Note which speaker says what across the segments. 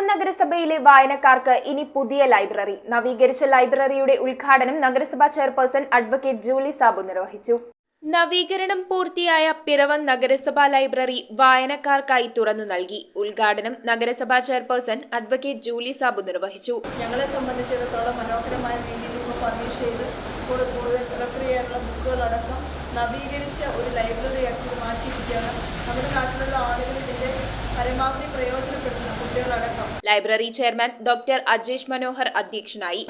Speaker 1: പിറവം നഗരസഭയിലെ വായനക്കാർക്ക് ഇനി പുതിയ ലൈബ്രറി. നവീകരിച്ച ലൈബ്രറിയുടെ ഉദ്ഘാടനം നഗരസഭാ ചെയർപേഴ്സൺ അഡ്വക്കേറ്റ് ജൂലി സാബു നിർവഹിച്ചു. നവീകരണം പൂർത്തിയായ പിറവം നഗരസഭാ ലൈബ്രറി വായനക്കാർക്കായി തുറന്നു നൽകി. ഉദ്ഘാടനം നഗരസഭാ ചെയർപേഴ്സൺ അഡ്വക്കേറ്റ് ജൂലി സാബു നിർവഹിച്ചു.
Speaker 2: ഞങ്ങളെ സംബന്ധിച്ചിടത്തോളം മനോഹരമായ രീതിയിൽ ഫർണിഷ് ചെയ്ത് കൂടുതൽ റെഫർ ചെയ്യാനുള്ള ബുക്കുകളടക്കം നവീകരിച്ച ഒരു ലൈബ്രറിയാക്കി മാറ്റിയിരിക്കുകയാണ്. നമ്മുടെ നാട്ടിലുള്ള ആളുകൾ ഇതിന്റെ പരമാവധി പ്രയോജനപ്പെടുത്തുന്ന കുട്ടികളടക്കം.
Speaker 1: Library chairman doctor Ajesh Manohar അധ്യക്ഷനായി.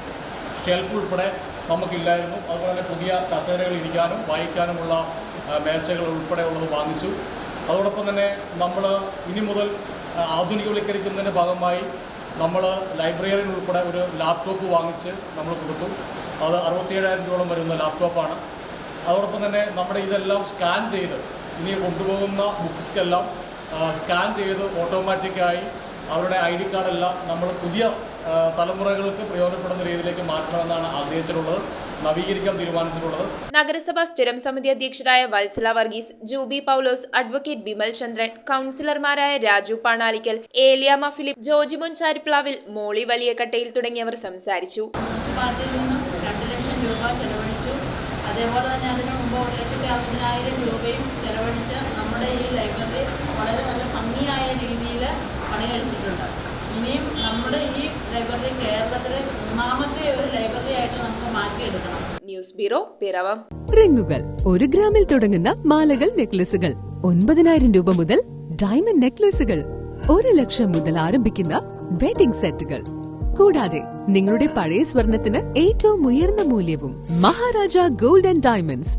Speaker 3: ഷെൽഫ് ഉൾപ്പെടെ നമുക്കില്ലായിരുന്നു. അതുപോലെ തന്നെ പുതിയ കസേരകൾ ഇരിക്കാനും വായിക്കാനുമുള്ള മേശകൾ ഉൾപ്പെടെ ഉള്ളത് വാങ്ങിച്ചു. അതോടൊപ്പം തന്നെ നമ്മൾ ഇനി മുതൽ ആധുനികവൽക്കരിക്കുന്നതിൻ്റെ ഭാഗമായി നമ്മൾ ലൈബ്രറിയിൽ ഉൾപ്പെടെ ഒരു ലാപ്ടോപ്പ് വാങ്ങിച്ച് നമ്മൾ കൊടുത്തു. അത് 67,000 രൂപയോളം വരുന്ന ലാപ്ടോപ്പാണ്. അതോടൊപ്പം തന്നെ നമ്മുടെ ഇതെല്ലാം സ്കാൻ ചെയ്ത് ഇനി കൊണ്ടുപോകുന്ന ബുക്സ്ക്കെല്ലാം സ്കാൻ ചെയ്ത് ഓട്ടോമാറ്റിക്കായി അവരുടെ ID കാർഡെല്ലാം നമ്മൾ പുതിയ തലമുറകൾക്ക് പ്രയോജനപ്പെടുന്ന രീതിയിലേക്ക് മാറ്റണമെന്നാണ് ആഗ്രഹിച്ചിട്ടുള്ളത്, നവീകരിക്കാൻ തീരുമാനിച്ചിട്ടുള്ളത്.
Speaker 1: നഗരസഭാ സ്ഥിരം സമിതി അധ്യക്ഷരായ വത്സല വർഗീസ്, ജൂബി പൗലോസ്, അഡ്വക്കേറ്റ് ബിമൽ ചന്ദ്രൻ, കൗൺസിലർമാരായ രാജു പാണാലിക്കൽ, ഏലിയാമ്മ ഫിലിപ്പ്, ജോജിമോൻ ചാരിപ്ലാവിൽ, മോളി വലിയക്കട്ടയിൽ തുടങ്ങിയവർ സംസാരിച്ചു.
Speaker 4: മുനിസിപ്പാലിറ്റിയിൽ നിന്നും 2 ലക്ഷം രൂപ ചെലവഴിച്ചു. അതേപോലെ തന്നെ അതിനു മുമ്പ് 1,50,000 രൂപയും ചെലവഴിച്ച് നമ്മുടെ ഈ ലൈബ്രറി വളരെ നല്ല ഭംഗിയായ രീതിയിൽ പണികഴിച്ചിട്ടുണ്ട്. ഇനിയും നമ്മുടെ ഈ ലൈബ്രറി കേരളത്തിലെ 3ാമത്തെ ഒരു ലൈബ്രറി ആയിട്ട് നമുക്ക് മാറ്റിയെടുക്കണം.
Speaker 1: News bureau, Piravam.
Speaker 5: റിങ്ങുകൾ 1 ഗ്രാമിൽ തുടങ്ങുന്ന മാലകൾ, നെക്ലസുകൾ 9,000 രൂപ മുതൽ ഡയമണ്ട് നെക്ലസുകൾ 1 ലക്ഷം മുതൽ ആരംഭിക്കുന്ന വെഡിംഗ് സെറ്റുകൾ. കൂടാതെ നിങ്ങളുടെ പഴയ സ്വർണത്തിന് ഏറ്റവും ഉയർന്ന മൂല്യവും. Maharaja gold and diamonds,